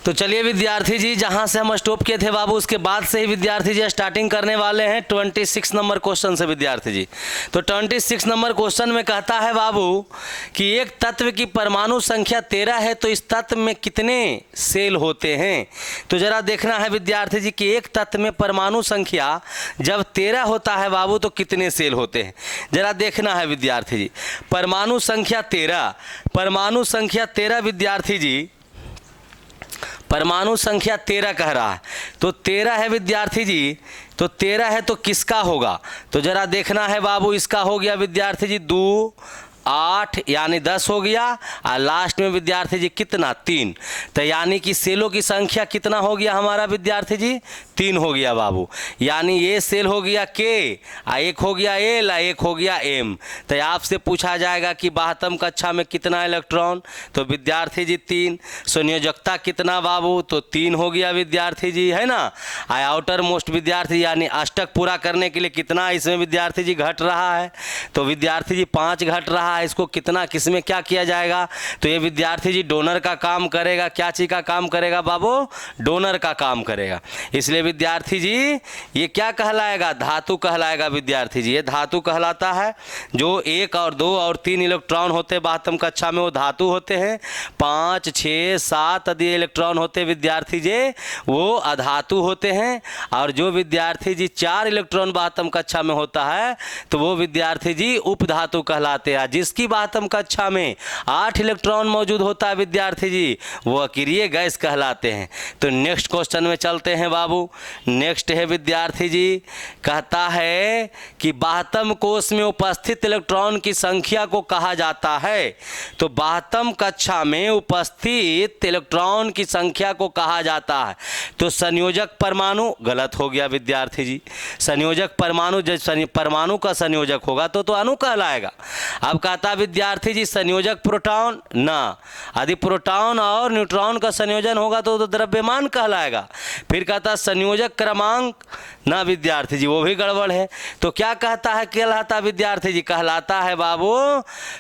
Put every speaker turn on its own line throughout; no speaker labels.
तो चलिए विद्यार्थी जी, जहां से हम स्टॉप किए थे बाबू उसके बाद से ही विद्यार्थी जी स्टार्टिंग करने वाले हैं 26 नंबर क्वेश्चन से विद्यार्थी जी। तो 26 नंबर क्वेश्चन में कहता है बाबू कि एक तत्व की परमाणु संख्या 13 है तो इस तत्व में कितने सेल होते हैं। तो जरा देखना है विद्यार्थी जी कि एक तत्व में परमाणु संख्या जब 13 होता है बाबू तो कितने सेल होते हैं। जरा देखना है विद्यार्थी जी, परमाणु संख्या 13 विद्यार्थी जी, परमाणु संख्या 13 कह रहा है तो 13 है विद्यार्थी जी। तो 13 है तो किसका होगा, तो जरा देखना है बाबू, इसका हो गया विद्यार्थी जी 2 8 यानी 10 हो गया, और लास्ट में विद्यार्थी जी कितना 3। तो यानी कि सेलों की संख्या कितना हो गया हमारा विद्यार्थी जी 3 हो गया बाबू। यानी ये सेल हो गया के, एक हो गया एल, एक हो गया एम। तो आपसे पूछा जाएगा कि 72 कक्षा में कितना इलेक्ट्रॉन, तो विद्यार्थी जी 3। संयोजकता कितना बाबू, तो 3 हो गया विद्यार्थी जी, है ना। आउटर मोस्ट विद्यार्थी यानी अष्टक पूरा करने के लिए कितना इसमें विद्यार्थी जी घट रहा है, तो विद्यार्थी जी 5 घट रहा है। इसको कितना किसमें क्या किया जाएगा, तो ये विद्यार्थी जी डोनर का काम करेगा। क्या चीज का काम करेगा बाबू, डोनर का काम करेगा। इसलिए विद्यार्थी जी ये क्या कहलाएगा, धातु कहलाएगा विद्यार्थी जी। ये धातु कहलाता है। जो 1 और 2 और 3 इलेक्ट्रॉन होते 72 कक्षा में वो धातु होते हैं। 5 6 7 आदि इलेक्ट्रॉन होते विद्यार्थी जी वो अधातु होते हैं। और जो विद्यार्थी जी 4 इलेक्ट्रॉन 72 कक्षा में होता है तो वो विद्यार्थी जी उपधातु कहलाते हैं। जिसकी 72 कक्षा में 8 इलेक्ट्रॉन मौजूद होता है विद्यार्थी जी वो अक्रिय गैस कहलाते हैं। तो नेक्स्ट क्वेश्चन में चलते हैं बाबू। नेक्स्ट है विद्यार्थी जी, कहता है कि 72 कोष में उपस्थित इलेक्ट्रॉन की संख्या को कहा जाता है। तो 72 कक्षा में उपस्थित इलेक्ट्रॉन की संख्या को कहा जाता है। तो संयोजक परमाणु गलत हो गया विद्यार्थी जी। संयोजक परमाणु, जब परमाणु का संयोजक होगा तो अणु कहलाएगा। अब कहता विद्यार्थी जी संयोजक प्रोटॉन ना, यदि प्रोटॉन और न्यूट्रॉन का संयोजन होगा तो द्रव्यमान कहलाएगा। फिर कहता संयोजक क्रमांक ना विद्यार्थी जी, वो भी गड़बड़ है। तो क्या कहता है, कहलाता विद्यार्थी जी, कहलाता है बाबू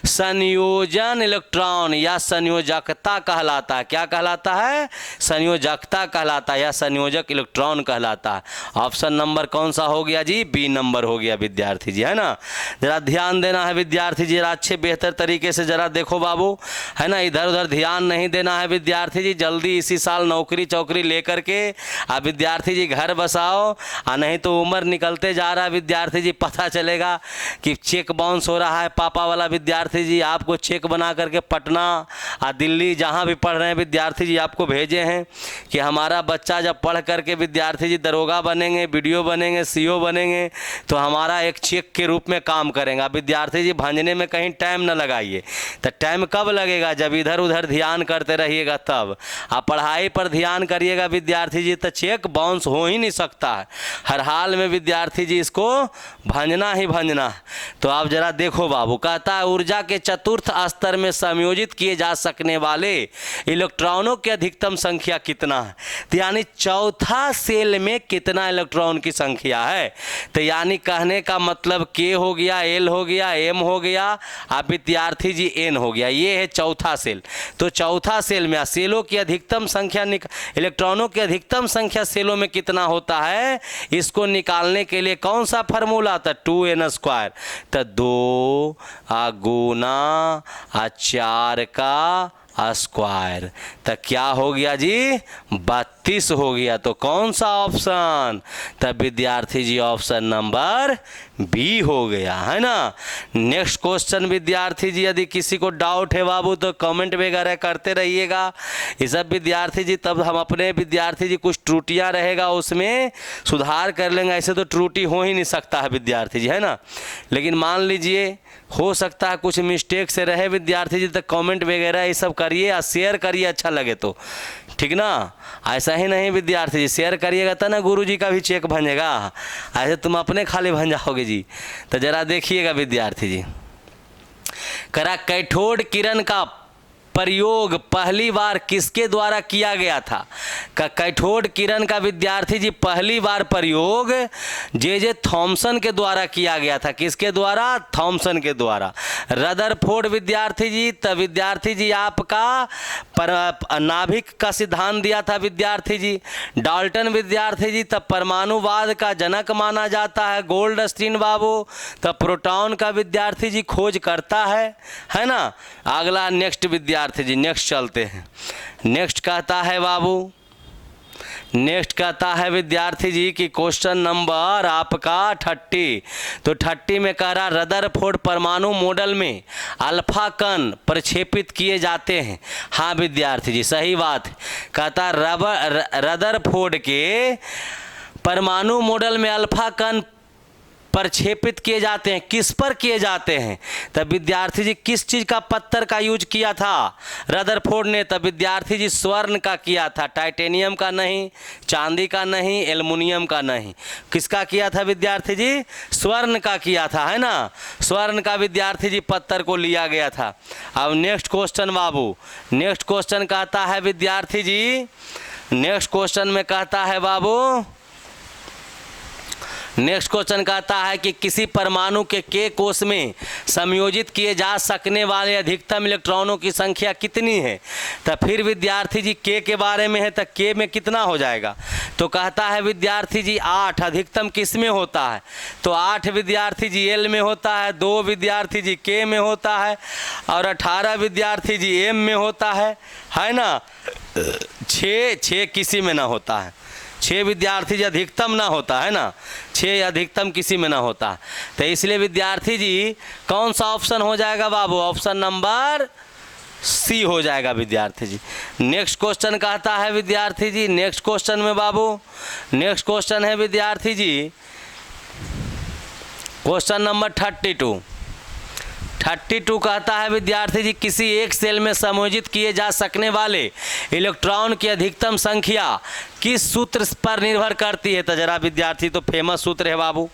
संयोजन इलेक्ट्रॉन या संयोजकता कहलाता है। क्या कहलाता है, संयोजकता कहलाता है या संयोजक इलेक्ट्रॉन कहलाता है। ऑप्शन नंबर कौन सा हो गया जी, बी नंबर हो गया विद्यार्थी जी, है ना। जरा ध्यान देना है विद्यार्थी जी, जरा अच्छे बेहतर तरीके से जरा देखो बाबू, है ना। इधर उधर ध्यान नहीं देना है विद्यार्थी जी। जल्दी इसी साल नौकरी चौकरी लेकर के आप विद्यार्थी जी घर बसाओ, नहीं तो उम्र निकलते जा रहा है विद्यार्थी जी। पता चलेगा कि चेक बाउंस हो रहा है पापा वाला विद्यार्थी जी, आपको चेक बना करके पटना और दिल्ली जहाँ भी पढ़ रहे हैं विद्यार्थी जी आपको भेजे हैं कि हमारा बच्चा जब पढ़ करके विद्यार्थी जी दरोगा बनेंगे, बीडीओ बनेंगे, सीओ बनेंगे तो हमारा एक चेक के रूप में काम करेंगे। विद्यार्थी जी भंजने में कहीं टाइम न लगाइए। तो टाइम कब लगेगा, जब इधर उधर ध्यान करते रहिएगा तब। आप पढ़ाई पर ध्यान करिएगा विद्यार्थी जी तो चेक बाउंस हो ही नहीं सकता है। हर हाल में विद्यार्थी जी इसको भंजना ही भंजना है। तो आप जरा देखो बाबू, कहता है ऊर्जा के चतुर्थ स्तर में संयोजित किए जा सकने वाले इलेक्ट्रॉनों की अधिकतम संख्या कितना है। तो यानी चौथा सेल में कितना इलेक्ट्रॉन की संख्या है। तो यानी कहने का मतलब के हो गया, एल हो गया, एम हो गया, आप विद्यार्थी जी एन हो गया। ये है चौथा सेल। तो चौथा सेल में सेलों की अधिकतम संख्या इलेक्ट्रॉनों की अधिकतम संख्या सेलों में कितना होता है, इसको निकालने के लिए कौन सा फार्मूला था, 2n²। तो 2 गुना 4 का स्क्वायर, तो क्या हो गया जी 32 हो गया। तो कौन सा ऑप्शन, तब विद्यार्थी जी ऑप्शन नंबर बी हो गया, है ना। नेक्स्ट क्वेश्चन विद्यार्थी जी, यदि किसी को डाउट है बाबू तो कमेंट वगैरह करते रहिएगा। ये सब विद्यार्थी जी तब हम अपने विद्यार्थी जी कुछ त्रुटियां रहेगा उसमें सुधार कर लेंगे। ऐसे तो त्रुटि हो ही नहीं सकता है विद्यार्थी जी, है ना। लेकिन मान लीजिए हो सकता है कुछ मिस्टेक से रहे विद्यार्थी जी, तो कमेंट वगैरह ये सब करिए और शेयर करिए अच्छा लगे तो, ठीक ना। ऐसा ही नहीं विद्यार्थी जी, शेयर करिएगा तो ना गुरुजी का भी चेक भंजेगा, ऐसे तुम अपने खाली भंजाओगे जी। तो जरा देखिएगा विद्यार्थी जी, करा कैथोड किरण का प्रयोग पहली बार किसके द्वारा किया गया था। कैथोड किरण का विद्यार्थी जी पहली बार प्रयोग जे थॉमसन के द्वारा किया गया था। किसके द्वारा? थॉमसन के द्वारा। रदरफोर्ड विद्यार्थी जी, तब विद्यार्थी जी आपका नाभिक का सिद्धांत दिया था विद्यार्थी जी। डाल्टन विद्यार्थी जी तब परमाणुवाद का जनक माना जाता है। गोल्डस्टीन बाबू तब प्रोटॉन का विद्यार्थी जी खोज करता है ना। अगला नेक्स्ट विद्यार्थी जी, नेक्स्ट चलते हैं। नेक्स्ट कहता है बाबू, नेक्स्ट कहता है विद्यार्थी जी कि क्वेश्चन नंबर आपका 30। तो 30 में कह रहा रदरफोर्ड परमाणु मॉडल में अल्फा कण प्रक्षेपित किए जाते हैं। हाँ विद्यार्थी जी सही बात। कहता रदरफोर्ड के परमाणु मॉडल में अल्फा कण प्रक्षेपित किए जाते हैं। किस पर किए जाते हैं? तब विद्यार्थी जी किस चीज़ का पत्थर का यूज किया था रदरफोर्ड ने? तब विद्यार्थी जी स्वर्ण का किया था, टाइटेनियम का नहीं, चांदी का नहीं, एल्युमिनियम का नहीं। किसका किया था विद्यार्थी जी? स्वर्ण का किया था, है ना। स्वर्ण का विद्यार्थी जी पत्थर को लिया गया था। अब नेक्स्ट क्वेश्चन बाबू, नेक्स्ट क्वेश्चन कहता है विद्यार्थी जी, नेक्स्ट क्वेश्चन में कहता है बाबू, नेक्स्ट क्वेश्चन कहता है कि किसी परमाणु के कोष में संयोजित किए जा सकने वाले अधिकतम इलेक्ट्रॉनों की संख्या कितनी है? तो फिर विद्यार्थी जी के बारे में है, तो के में कितना हो जाएगा? तो कहता है विद्यार्थी जी 8। अधिकतम किस में होता है? तो 8 विद्यार्थी जी एल में होता है, 2 विद्यार्थी जी के में होता है और 18 विद्यार्थी जी एम में होता है ना। 6 किसी में ना होता है। 6 विद्यार्थी जी अधिकतम ना होता है ना, 6 अधिकतम किसी में ना होता। तो इसलिए विद्यार्थी जी कौन सा ऑप्शन हो जाएगा बाबू? ऑप्शन नंबर सी हो जाएगा विद्यार्थी जी। नेक्स्ट क्वेश्चन कहता है विद्यार्थी जी, नेक्स्ट क्वेश्चन में बाबू, नेक्स्ट क्वेश्चन है विद्यार्थी जी क्वेश्चन नंबर 32। 32 कहता है विद्यार्थी जी किसी एक सेल में संयोजित किए जा सकने वाले इलेक्ट्रॉन की अधिकतम संख्या किस सूत्र पर निर्भर करती है? तो जरा विद्यार्थी, तो फेमस सूत्र है बाबू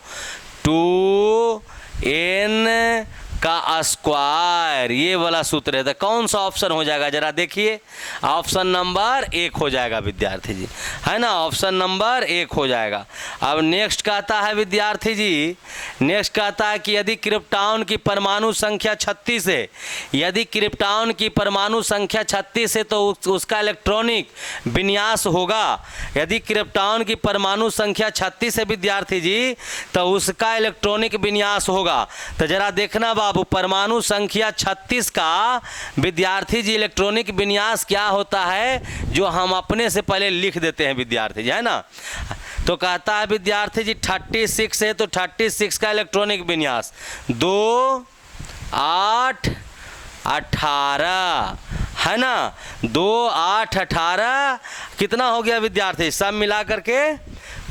2n का स्क्वायर, ये वाला सूत्र है। तो कौन सा ऑप्शन हो जाएगा जरा देखिए? ऑप्शन नंबर 1 हो जाएगा विद्यार्थी जी, है ना। ऑप्शन नंबर 1 हो जाएगा। अब नेक्स्ट कहता है विद्यार्थी जी, नेक्स्ट कहता है कि यदि क्रिप्टॉन की परमाणु संख्या 36 है, यदि क्रिप्टॉन की परमाणु संख्या 36 है तो उसका इलेक्ट्रॉनिक विन्यास होगा। यदि क्रिप्टॉन की परमाणु संख्या 36 है विद्यार्थी जी तो उसका इलेक्ट्रॉनिक विन्यास होगा। तो जरा देखना बाबू, परमाणु संख्या 36 का विद्यार्थी जी इलेक्ट्रॉनिक विन्यास क्या होता है, जो हम अपने से पहले लिख देते हैं विद्यार्थी जी, है ना। तो कहता है विद्यार्थी जी 36 है तो 36 का इलेक्ट्रॉनिक विन्यास 2 8 18 है ना। 2 8 18 कितना हो गया विद्यार्थी? सब मिला करके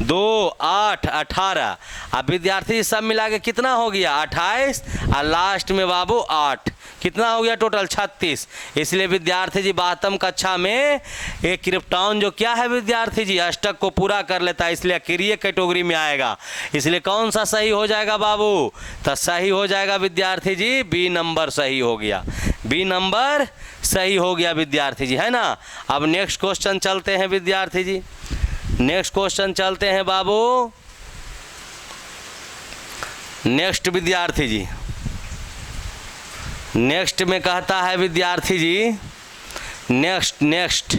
2 8 18। अब विद्यार्थी सब मिला के कितना हो गया? 28 और लास्ट में बाबू 8, कितना हो गया टोटल? 36। इसलिए विद्यार्थी जी 12वीं कक्षा में एक क्रिप्टॉन जो क्या है विद्यार्थी जी अष्टक को पूरा कर लेता है, इसलिए अक्रिय कैटेगरी में आएगा। इसलिए कौन सा सही हो जाएगा बाबू? तो सही हो जाएगा विद्यार्थी जी बी नंबर सही हो गया, बी नंबर सही हो गया विद्यार्थी जी, है ना। अब नेक्स्ट क्वेश्चन चलते हैं विद्यार्थी जी, नेक्स्ट क्वेश्चन चलते हैं बाबू। नेक्स्ट विद्यार्थी जी, नेक्स्ट में कहता है विद्यार्थी जी नेक्स्ट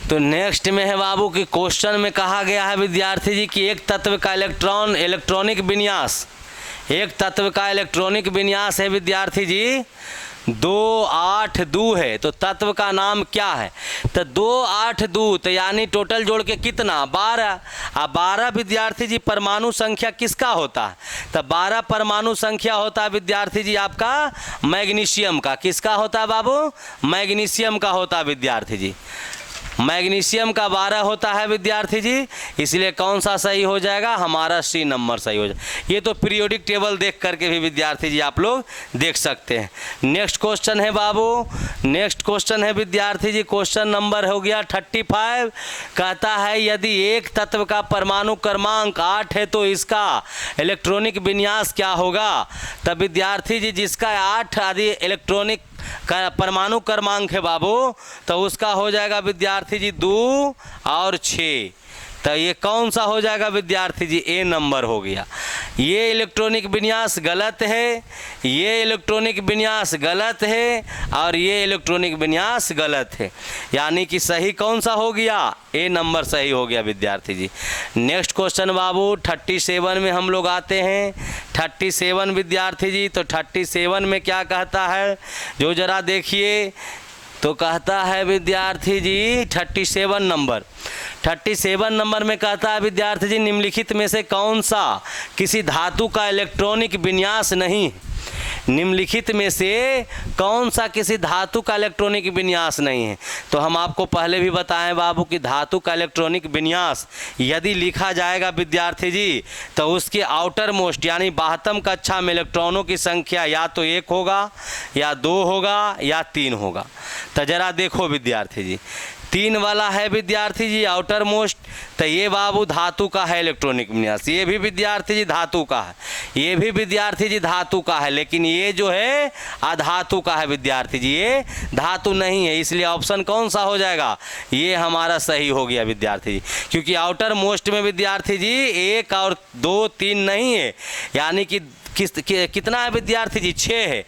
तो नेक्स्ट में है बाबू कि क्वेश्चन में कहा गया है विद्यार्थी जी कि एक तत्व का इलेक्ट्रॉनिक विन्यास, एक तत्व का इलेक्ट्रॉनिक विन्यास है विद्यार्थी जी 2 8 2 है। तो तत्व का नाम क्या है? तो 2 8 2 तो यानी टोटल जोड़ के कितना? 12। अब 12 विद्यार्थी जी परमाणु संख्या किसका होता है? तो 12 परमाणु संख्या होता है विद्यार्थी जी आपका मैग्नीशियम का। किसका होता है बाबू? मैग्नीशियम का होता है विद्यार्थी जी, मैग्नीशियम का 12 होता है विद्यार्थी जी। इसलिए कौन सा सही हो जाएगा? हमारा सी नंबर सही हो जाएगा। ये तो पीरियोडिक टेबल देख करके भी विद्यार्थी जी आप लोग देख सकते हैं। नेक्स्ट क्वेश्चन है बाबू, नेक्स्ट क्वेश्चन है विद्यार्थी जी क्वेश्चन नंबर हो गया 35। कहता है यदि एक तत्व का परमाणु क्रमांक 8 है तो इसका इलेक्ट्रॉनिक विन्यास क्या होगा? तब विद्यार्थी जी जिसका 8 आदि इलेक्ट्रॉनिक परमाणु क्रमांक है बाबू, तो उसका हो जाएगा विद्यार्थी जी 2 और 6। तो ये कौन सा हो जाएगा विद्यार्थी जी? ए नंबर हो गया। ये इलेक्ट्रॉनिक विन्यास गलत है, ये इलेक्ट्रॉनिक विन्यास गलत है और ये इलेक्ट्रॉनिक विन्यास गलत है, यानी कि सही कौन सा हो गया? ए नंबर सही हो गया विद्यार्थी जी। नेक्स्ट क्वेश्चन बाबू 37 में हम लोग आते हैं। 37 विद्यार्थी जी, तो 37 में क्या कहता है जो जरा देखिए, तो कहता है विद्यार्थी जी 37 नंबर में कहता है विद्यार्थी जी, निम्नलिखित में से कौन सा किसी धातु का इलेक्ट्रॉनिक विन्यास नहीं है? निम्नलिखित में से कौन सा किसी धातु का इलेक्ट्रॉनिक विन्यास नहीं है? तो हम आपको पहले भी बताएं बाबू कि धातु का इलेक्ट्रॉनिक विन्यास यदि लिखा जाएगा विद्यार्थी जी, तो उसके आउटर मोस्ट यानी बाह्यतम कक्षा में इलेक्ट्रॉनों की संख्या या तो 1 होगा या 2 होगा या 3 होगा। तो जरा देखो विद्यार्थी जी, 3 वाला है विद्यार्थी जी आउटर मोस्ट, तो ये बाबू धातु का है इलेक्ट्रॉनिक विन्यास। ये भी विद्यार्थी जी धातु का है, ये भी विद्यार्थी जी धातु का है, लेकिन ये जो है अधातु का है विद्यार्थी जी, ये धातु नहीं है। इसलिए ऑप्शन कौन सा हो जाएगा? ये हमारा सही हो गया विद्यार्थी जी, क्योंकि आउटर मोस्ट में विद्यार्थी जी 1 और 2 3 नहीं है, यानी कि कितना है विद्यार्थी जी? 6 है।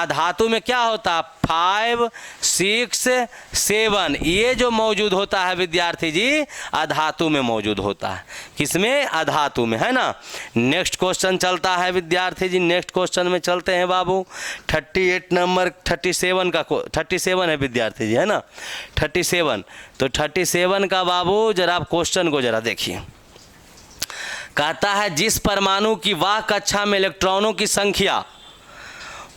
धातु में क्या होता है? 5 6 7, ये जो मौजूद होता है विद्यार्थी जी अधातु में मौजूद होता है। किसमें? अधातु में, है ना। नेक्स्ट क्वेश्चन चलता है विद्यार्थी जी, नेक्स्ट क्वेश्चन में चलते हैं बाबू। 38 नंबर 37 है विद्यार्थी जी, है ना 37। तो 37 का बाबू जरा आप क्वेश्चन को जरा देखिए। कहता है जिस परमाणु की वाह कक्षा में इलेक्ट्रॉनों की संख्या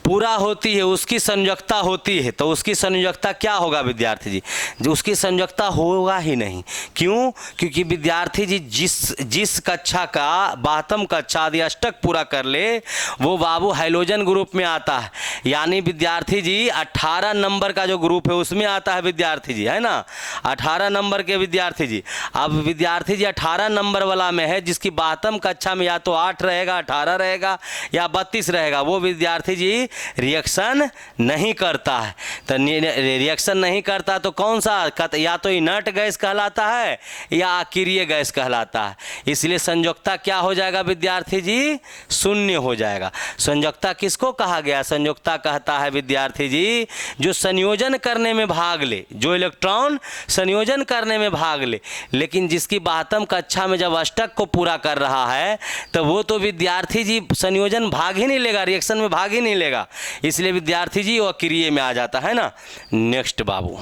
पूरा होती है उसकी संयोजकता होती है, तो उसकी संयोजकता क्या होगा विद्यार्थी जी? जो उसकी संयोजकता होगा ही नहीं। क्यों? क्योंकि विद्यार्थी जी जिस कक्षा का बाह्यतम कक्षा आदि अष्टक पूरा कर ले वो बाबू हाइड्रोजन ग्रुप में आता है, यानी विद्यार्थी जी 18 नंबर का जो ग्रुप है उसमें आता है विद्यार्थी जी, है ना 18 नंबर के विद्यार्थी जी। अब विद्यार्थी जी 18 नंबर वाला में है जिसकी बाह्यतम कक्षा में या तो 8 रहेगा, 18 रहेगा या 32 रहेगा, वो विद्यार्थी जी रिएक्शन नहीं करता है। तो रिएक्शन नहीं करता तो कौन सा? या तो इनर्ट गैस कहलाता है या अक्रिय गैस कहलाता है। इसलिए संयोजकता क्या हो जाएगा विद्यार्थी जी? 0 हो जाएगा। संयोजकता किसको कहा गया? संयोजकता कहता है विद्यार्थी जी जो संयोजन करने में भाग ले, जो इलेक्ट्रॉन संयोजन करने में भाग ले, लेकिन जिसकी बाह्यतम कक्षा में जब अष्टक को पूरा कर रहा है तो वो तो विद्यार्थी जी संयोजन भाग ही नहीं लेगा, रिएक्शन में भाग ही नहीं लेगा, इसलिए विद्यार्थी जी वो अक्रिय में आ जाता है ना। नेक्स्ट बाबू,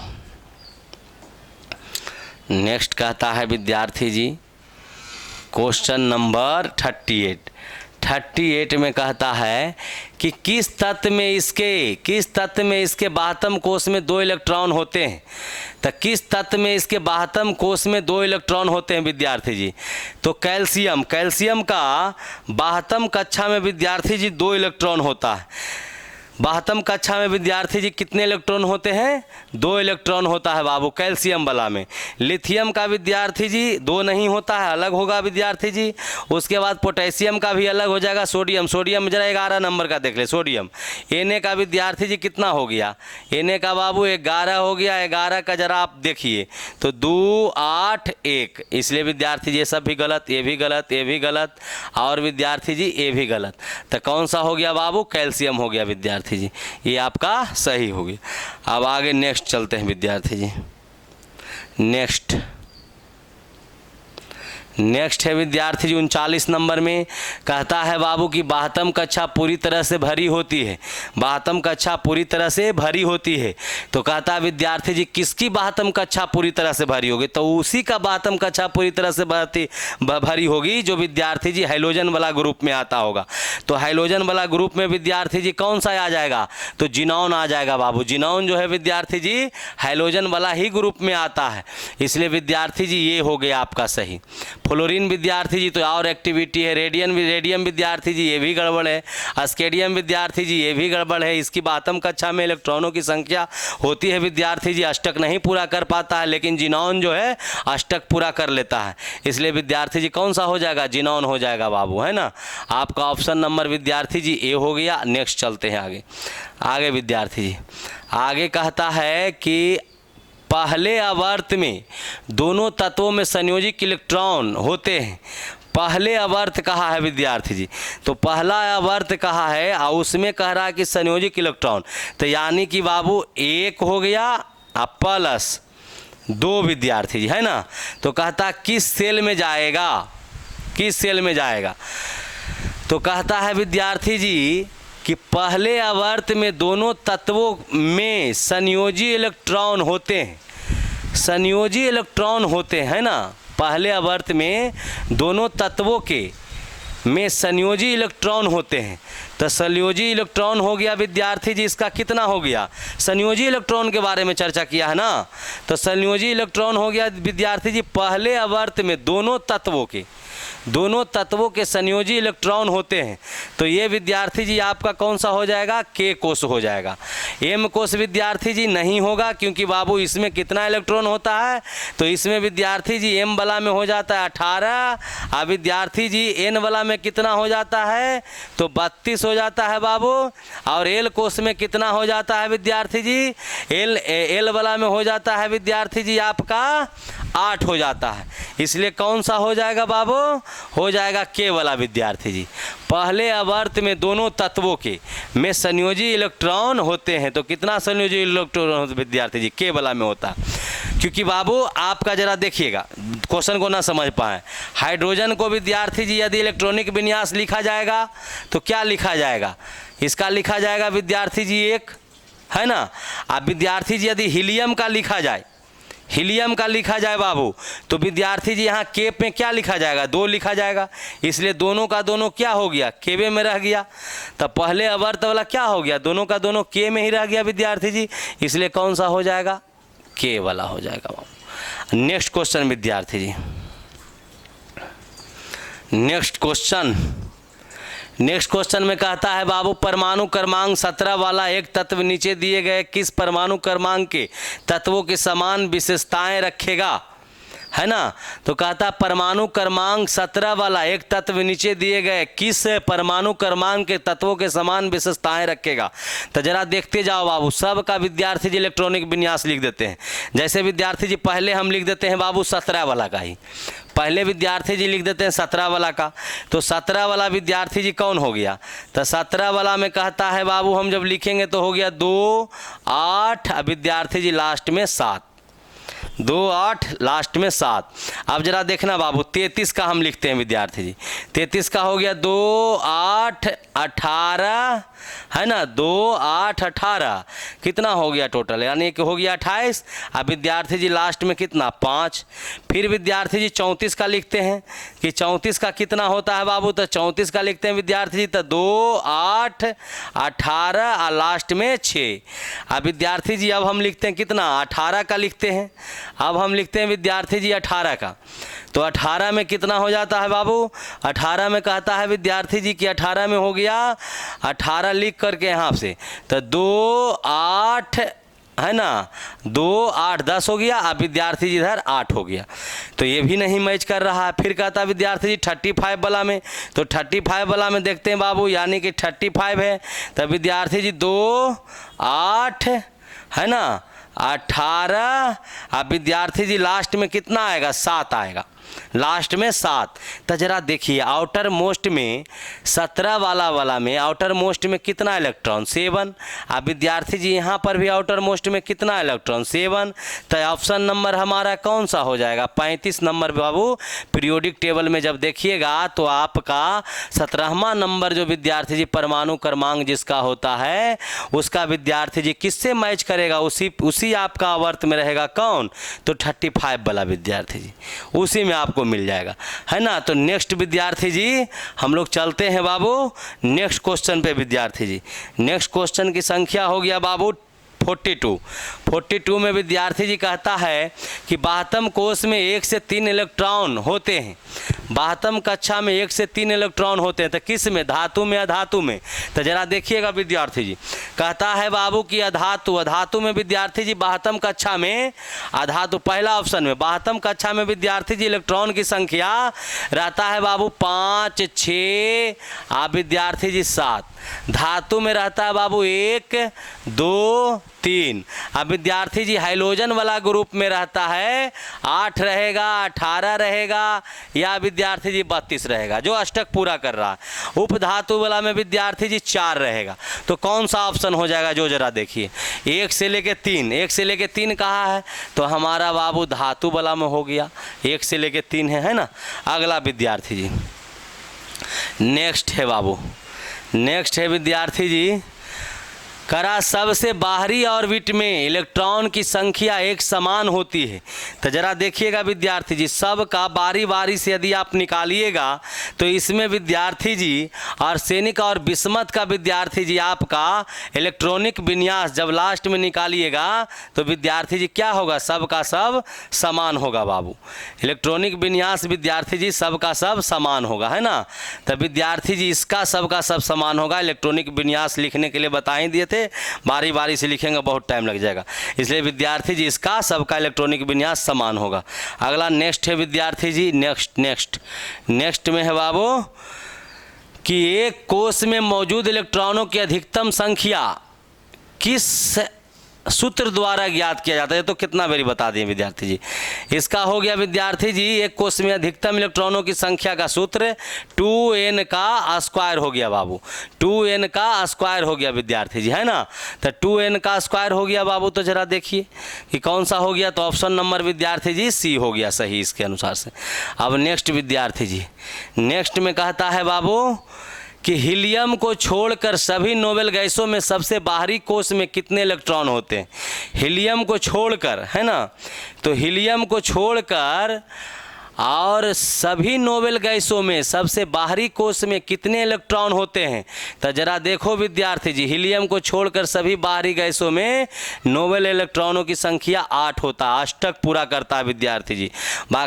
नेक्स्ट कहता है विद्यार्थी जी क्वेश्चन नंबर 38 में कहता है कि किस तत्व में इसके बाह्यतम कोश में 2 इलेक्ट्रॉन होते हैं? तो किस तत्व में इसके बाह्यतम कोश में 2 इलेक्ट्रॉन होते हैं विद्यार्थी जी? तो कैल्शियम का बाह्यतम कक्षा में विद्यार्थी जी 2 इलेक्ट्रॉन होता है। बाह्यतम कक्षा में विद्यार्थी जी कितने इलेक्ट्रॉन होते हैं? 2 इलेक्ट्रॉन होता है बाबू कैल्शियम वाला में। लिथियम का विद्यार्थी जी 2 नहीं होता है, अलग होगा विद्यार्थी जी। उसके बाद पोटेशियम का भी अलग हो जाएगा। सोडियम जरा 11 नंबर का देख ले सोडियम। Na का विद्यार्थी जी कितना हो गया? Na का बाबू 11 हो गया। 11 का जरा आप देखिए तो 2 8 1, इसलिए विद्यार्थी जी ये सब भी गलत, ये भी गलत, ये भी गलत और विद्यार्थी जी ये भी गलत। तो कौन सा हो गया बाबू? कैल्शियम हो गया विद्यार्थी जी, ये आपका सही हो गया। अब आगे नेक्स्ट चलते हैं विद्यार्थी जी। नेक्स्ट है विद्यार्थी जी 39 नंबर में कहता है बाबू कि बाह्यतम कक्षा पूरी तरह से भरी होती है। बाह्यतम कक्षा पूरी तरह से भरी होती है, तो कहता है विद्यार्थी जी किसकी बाह्यतम कक्षा पूरी तरह से भरी होगी? तो उसी का बाह्यतम कक्षा पूरी तरह से भरी होगी जो विद्यार्थी जी हाइड्रोजन वाला ग्रुप में आता होगा। तो हाइड्रोजन वाला ग्रुप में विद्यार्थी जी कौन सा आ जाएगा? तो जिनॉन आ जाएगा बाबू। जिनॉन जो है विद्यार्थी जी हाइड्रोजन वाला ही ग्रुप में आता है, इसलिए विद्यार्थी जी ये हो गया आपका सही। फ्लोरीन विद्यार्थी जी तो और एक्टिविटी है। रेडियम विद्यार्थी जी ये भी गड़बड़ है। अस्केडियम विद्यार्थी जी ये भी गड़बड़ है। इसकी बातम कक्षा में इलेक्ट्रॉनों की संख्या होती है विद्यार्थी जी, अष्टक नहीं पूरा कर पाता है, लेकिन जिनॉन जो है अष्टक पूरा कर लेता है। इसलिए विद्यार्थी जी कौन सा हो जाएगा? जिनॉन हो जाएगा बाबू, है ना। आपका ऑप्शन नंबर विद्यार्थी जी ए हो गया। नेक्स्ट चलते हैं आगे विद्यार्थी जी। आगे कहता है कि पहले आवर्त में दोनों तत्वों में संयोजित इलेक्ट्रॉन होते हैं। पहले आवर्त कहा है विद्यार्थी जी, तो पहला आवर्त कहा है और उसमें कह रहा है कि संयोजित इलेक्ट्रॉन, तो यानी कि बाबू एक हो गया प्लस 2 विद्यार्थी जी, है ना। तो कहता किस सेल में जाएगा, किस सेल में जाएगा? तो कहता है विद्यार्थी जी कि पहले आवर्त में दोनों तत्वों में संयोजी इलेक्ट्रॉन होते हैं, संयोजी इलेक्ट्रॉन होते हैं ना। पहले आवर्त में दोनों तत्वों के में संयोजी इलेक्ट्रॉन होते हैं। तो संयोजी इलेक्ट्रॉन हो गया विद्यार्थी जी, इसका कितना हो गया? संयोजी इलेक्ट्रॉन के बारे में चर्चा किया है ना। तो संयोजी इलेक्ट्रॉन हो गया विद्यार्थी जी पहले आवर्त में दोनों तत्वों के संयोजी इलेक्ट्रॉन होते हैं। तो ये विद्यार्थी जी आपका कौन सा हो जाएगा? के कोष हो जाएगा। एम कोष विद्यार्थी जी नहीं होगा, क्योंकि बाबू इसमें कितना इलेक्ट्रॉन होता है? तो इसमें विद्यार्थी जी एम वाला में हो जाता है 18, और विद्यार्थी जी एन वाला में कितना हो जाता है? तो 32 हो जाता है बाबू। और एल कोष में कितना हो जाता है विद्यार्थी जी? एल वाला में हो जाता है विद्यार्थी जी आपका 8 हो जाता है। इसलिए कौन सा हो जाएगा बाबू? हो जाएगा के वाला विद्यार्थी जी। पहले आवर्त में दोनों तत्वों के में संयोजी इलेक्ट्रॉन होते हैं। तो कितना संयोजी इलेक्ट्रॉन होता है विद्यार्थी जी? के वाला में होता है। क्योंकि बाबू आपका जरा देखिएगा, क्वेश्चन को ना समझ पाए। हाइड्रोजन को विद्यार्थी जी यदि इलेक्ट्रॉनिक विन्यास लिखा जाएगा तो क्या लिखा जाएगा? इसका लिखा जाएगा विद्यार्थी जी 1, है ना। अब विद्यार्थी जी यदि हीलियम का लिखा जाए, हीलियम का लिखा जाए बाबू, तो विद्यार्थी जी यहाँ के में क्या लिखा जाएगा? 2 लिखा जाएगा। इसलिए दोनों का दोनों क्या हो गया? केवे में रह गया। तब पहले आवर्त वाला क्या हो गया? दोनों का दोनों के में ही रह गया विद्यार्थी जी। इसलिए कौन सा हो जाएगा? के वाला हो जाएगा बाबू। नेक्स्ट क्वेश्चन विद्यार्थी जी, नेक्स्ट क्वेश्चन में कहता है बाबू परमाणु क्रमांक 17 वाला एक तत्व नीचे दिए गए किस परमाणु क्रमांक के तत्वों की समान विशेषताएं रखेगा, है ना। तो कहता परमाणु क्रमांक 17 वाला एक तत्व नीचे दिए गए किस परमाणु क्रमांक के तत्वों के समान विशेषताएं रखेगा। तो जरा देखते जाओ बाबू, सब का विद्यार्थी जी इलेक्ट्रॉनिक विन्यास लिख देते हैं। जैसे विद्यार्थी जी पहले हम लिख देते हैं बाबू 17 वाला का ही, पहले विद्यार्थी जी लिख देते हैं 17 वाला का। तो 17 वाला विद्यार्थी जी कौन हो गया? तो 17 वाला में कहता है बाबू हम जब लिखेंगे तो हो गया 2 8, विद्यार्थी जी लास्ट में 7, 2 8 लास्ट में 7। अब जरा देखना बाबू 33 का हम लिखते हैं विद्यार्थी जी। 33 का हो गया 2 8 18, है ना। 2 8 18 कितना हो गया टोटल? यानी कि हो गया 28। अब विद्यार्थी जी लास्ट में कितना? 5। फिर विद्यार्थी जी 34 का लिखते हैं कि 34 का कितना होता है बाबू? तो 34 का लिखते हैं विद्यार्थी जी तो 2 8 18 और लास्ट में 6। अब विद्यार्थी जी अब हम लिखते हैं कितना? 18 का लिखते हैं। अब हम लिखते हैं विद्यार्थी जी 18 का। तो 18 में कितना हो जाता है बाबू? 18 में कहता है विद्यार्थी जी कि 18 में हो गया 18 लिख करके यहाँ से तो 2 8, है ना, 2 8 10 हो गया। अब विद्यार्थी जी इधर 8 हो गया। तो ये भी नहीं मैच कर रहा है। फिर कहता है विद्यार्थी जी 35 वाला में, तो 35 वाला में देखते हैं बाबू, यानी कि 35 है। तो विद्यार्थी जी 2 8, है ना, 18। अब विद्यार्थी जी लास्ट में कितना आएगा? 7 आएगा, लास्ट में 7। तो जरा देखिए आउटर मोस्ट में 17 वाला में आउटर मोस्ट में कितना इलेक्ट्रॉन? 7। अब विद्यार्थी जी यहाँ पर भी आउटर मोस्ट में कितना इलेक्ट्रॉन? 7। तो ऑप्शन नंबर हमारा कौन सा हो जाएगा? 35 नंबर बाबू। पीरियोडिक टेबल में जब देखिएगा तो आपका 17वां नंबर जो विद्यार्थी जी परमाणु क्रमांक जिसका होता है उसका विद्यार्थी जी किससे मैच करेगा? उसी आपका आवर्त में रहेगा। कौन? तो 35 वाला विद्यार्थी जी, उसी में आपको मिल जाएगा, है ना। तो नेक्स्ट विद्यार्थी जी हम लोग चलते हैं बाबू नेक्स्ट क्वेश्चन पे विद्यार्थी जी। नेक्स्ट क्वेश्चन की संख्या हो गया बाबू 42 में विद्यार्थी जी कहता है कि 72 कोष में 1 से 3 इलेक्ट्रॉन होते हैं। 72 कक्षा में 1 से 3 इलेक्ट्रॉन होते हैं। तो किस में, धातु में, अधातु में? तो जरा देखिएगा विद्यार्थी जी, कहता है बाबू कि अधातु में विद्यार्थी जी 72 कक्षा में, अधातु पहला ऑप्शन में 72 कक्षा में विद्यार्थी जी इलेक्ट्रॉन की संख्या रहता है बाबू 5, 6, विद्यार्थी जी 7। धातु में रहता है बाबू 1, 2, 3। अब विद्यार्थी जी हाइड्रोजन वाला ग्रुप में रहता है 8 रहेगा, 18 रहेगा, या विद्यार्थी जी 32 रहेगा, जो अष्टक पूरा कर रहा है। उपधातु वाला में विद्यार्थी जी 4 रहेगा। तो कौन सा ऑप्शन हो जाएगा, जो जरा देखिए, 1 से लेके 3, 1 से लेके 3 कहा है, तो हमारा बाबू धातु वाला में हो गया, 1 से लेके 3 है ना। अगला विद्यार्थी जी नेक्स्ट है बाबू, नेक्स्ट है विद्यार्थी जी, करा सबसे बाहरी ऑर्बिट में इलेक्ट्रॉन की संख्या एक समान होती है। तो जरा देखिएगा विद्यार्थी जी, सब का बारी बारी से यदि आप निकालिएगा तो इसमें विद्यार्थी जी आर्सेनिक और बिस्मथ का विद्यार्थी जी आपका इलेक्ट्रॉनिक विन्यास जब लास्ट में निकालिएगा तो विद्यार्थी जी क्या होगा, सब का सब समान होगा बाबू। इलेक्ट्रॉनिक विन्यास विद्यार्थी जी सब का सब समान होगा, है ना। तो विद्यार्थी जी इसका सब का सब समान होगा। इलेक्ट्रॉनिक विन्यास लिखने के लिए बता ही दिए थे, बारी बारी से लिखेंगे बहुत टाइम लग जाएगा, इसलिए विद्यार्थी जी इसका सबका इलेक्ट्रॉनिक विन्यास समान होगा। अगला नेक्स्ट है विद्यार्थी जी, नेक्स्ट में है बाबू कि एक कोष में मौजूद इलेक्ट्रॉनों की अधिकतम संख्या किस सूत्र द्वारा ज्ञात किया जाता है। तो कितना बारी बता दिए विद्यार्थी जी। इसका हो गया विद्यार्थी जी, एक कोष में अधिकतम इलेक्ट्रॉनों की संख्या का सूत्र 2n का स्क्वायर हो गया बाबू, 2n का स्क्वायर हो गया विद्यार्थी जी, है ना। तो 2n का स्क्वायर हो गया बाबू। तो जरा देखिए कि कौन सा हो गया, तो ऑप्शन नंबर विद्यार्थी जी सी हो गया सही इसके अनुसार से। अब नेक्स्ट विद्यार्थी जी, नेक्स्ट में कहता है बाबू कि हीलियम को छोड़कर सभी नोबेल गैसों में सबसे बाहरी कोष में कितने इलेक्ट्रॉन होते हैं। हीलियम को छोड़कर, है ना, तो हीलियम को छोड़कर और सभी नोबेल गैसों में सबसे बाहरी कोष में कितने इलेक्ट्रॉन होते हैं। तो जरा देखो विद्यार्थी जी, हीलियम को छोड़कर सभी बाहरी गैसों में नोबेल इलेक्ट्रॉनों की संख्या 8 होता है, अष्टक पूरा करता है विद्यार्थी जी,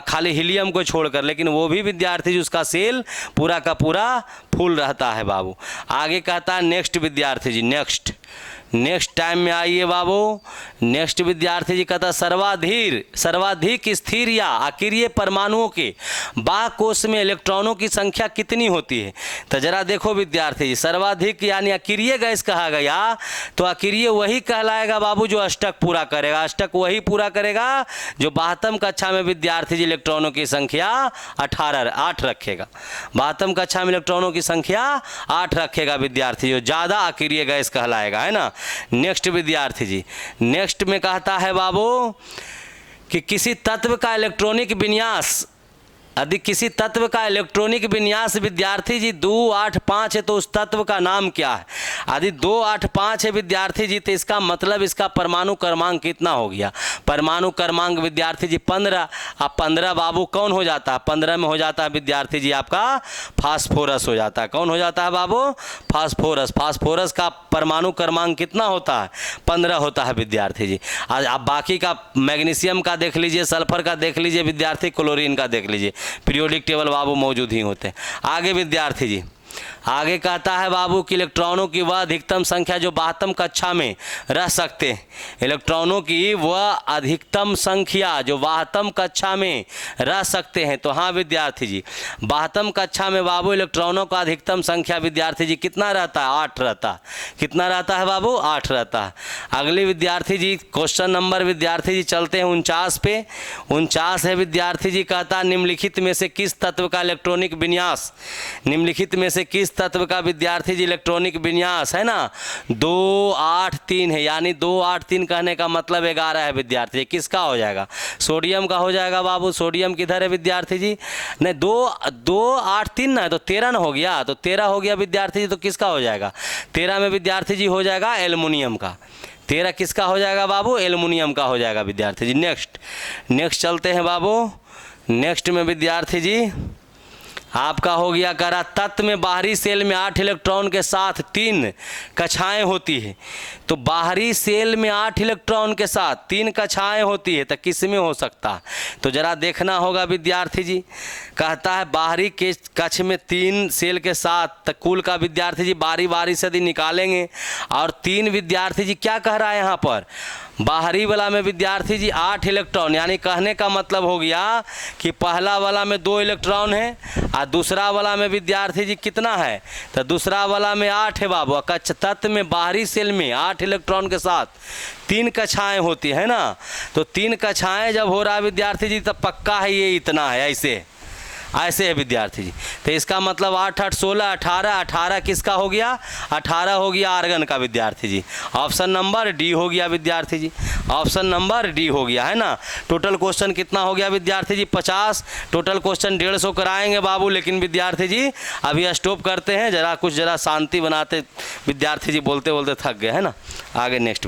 खाली हीलियम को छोड़कर, लेकिन वो भी विद्यार्थी जी उसका सेल पूरा का पूरा फुल रहता है बाबू। आगे कहता है नेक्स्ट विद्यार्थी जी, नेक्स्ट टाइम में आइए बाबू। नेक्स्ट विद्यार्थी जी कहता सर्वाधिक स्थिर या अक्रिय परमाणुओं के बाह्य कोष में इलेक्ट्रॉनों की संख्या कितनी होती है। तो जरा देखो विद्यार्थी जी, सर्वाधिक यानी अक्रिय गैस कहा गया, तो अक्रिय वही कहलाएगा बाबू जो अष्टक पूरा करेगा, अष्टक वही पूरा करेगा जो 72 कक्षा में विद्यार्थी जी इलेक्ट्रॉनों की संख्या 8 रखेगा। 72 कक्षा में इलेक्ट्रॉनों की संख्या 8 रखेगा विद्यार्थी, जो ज़्यादा अक्रिय गैस कहलाएगा, है ना। नेक्स्ट विद्यार्थी जी, नेक्स्ट में कहता है बाबू कि किसी तत्व का इलेक्ट्रॉनिक विन्यास, यदि किसी तत्व का इलेक्ट्रॉनिक विन्यास विद्यार्थी जी 2, 8, 5 है तो उस तत्व का नाम क्या है। यदि 2, 8, 5 है विद्यार्थी जी तो इसका मतलब इसका परमाणु क्रमांक कितना हो गया। परमाणु क्रमांक विद्यार्थी जी 15। अब 15 बाबू कौन हो जाता है, 15 में हो जाता है विद्यार्थी जी आपका फास्फोरस हो जाता है। कौन हो जाता है बाबू, फास्फोरस। फास्फोरस का परमाणु क्रमांक कितना होता है, 15 होता है विद्यार्थी जी। आज आप बाकी का मैग्नीशियम का देख लीजिए, सल्फर का देख लीजिए विद्यार्थी, क्लोरीन का देख लीजिए, पीरियोडिक टेबल बाबू मौजूद ही होते हैं। आगे विद्यार्थी जी, आगे कहता है बाबू कि इलेक्ट्रॉनों की वह अधिकतम संख्या जो 72 कक्षा में रह सकते हैं। इलेक्ट्रॉनों की वह अधिकतम संख्या जो 72 कक्षा में रह सकते हैं। तो हाँ विद्यार्थी जी, 72 कक्षा में बाबू इलेक्ट्रॉनों का अधिकतम संख्या विद्यार्थी जी कितना रहता है, 8 रहता है। कितना रहता है बाबू, 8 रहता है। अगली विद्यार्थी जी क्वेश्चन नंबर विद्यार्थी जी चलते हैं 49 पे। 49 है विद्यार्थी जी, कहता है निम्नलिखित में से किस तत्व का इलेक्ट्रॉनिक विन्यास, निम्नलिखित में से किस तत्व का विद्यार्थी जी इलेक्ट्रॉनिक विन्यास, है ना, 2, 8, 3 है। यानी 2, 8, 3 कहने का मतलब 11 है विद्यार्थी जी। किसका हो जाएगा, सोडियम का हो जाएगा बाबू। सोडियम किधर है विद्यार्थी जी, नहीं 2, 8, 3 ना है तो 13 ना हो गया, तो 13 हो गया विद्यार्थी जी। तो किसका हो जाएगा, 13 में विद्यार्थी जी हो जाएगा एल्युमिनियम का। 13 किसका हो जाएगा बाबू, एल्युमिनियम का हो जाएगा विद्यार्थी जी। नेक्स्ट चलते हैं बाबू। नेक्स्ट में विद्यार्थी जी आपका हो गया कह रहा तत्व में बाहरी सेल में 8 इलेक्ट्रॉन के साथ 3 कक्षाएं होती है। तो बाहरी सेल में 8 इलेक्ट्रॉन के साथ 3 कक्षाएं होती है तो किस में हो सकता है? तो जरा देखना होगा विद्यार्थी जी। कहता है बाहरी के कक्ष में 3 सेल के साथ, तो कुल का विद्यार्थी जी बारी बारी से यदि निकालेंगे और 3 विद्यार्थी जी क्या कह रहा है यहाँ पर, बाहरी वाला में विद्यार्थी जी 8 इलेक्ट्रॉन, यानी कहने का मतलब हो गया कि पहला वाला में 2 इलेक्ट्रॉन है और दूसरा वाला में विद्यार्थी जी कितना है, तो दूसरा वाला में 8 है बाबू। कक्ष तत्व में बाहरी सेल में 8 इलेक्ट्रॉन के साथ 3 कक्षाएं होती है ना, तो 3 कक्षाएं जब हो रहा है विद्यार्थी जी तब पक्का है ये इतना है, ऐसे है विद्यार्थी जी। तो इसका मतलब 8 8 16 18, 18 किसका हो गया, 18 हो गया आर्गन का विद्यार्थी जी। ऑप्शन नंबर डी हो गया विद्यार्थी जी, ऑप्शन नंबर डी हो गया है ना। टोटल क्वेश्चन कितना हो गया विद्यार्थी जी, 50। टोटल क्वेश्चन 150 कराएंगे बाबू, लेकिन विद्यार्थी जी अभी स्टॉप करते हैं, जरा शांति बनाते, विद्यार्थी जी बोलते बोलते थक गए है ना। आगे नेक्स्ट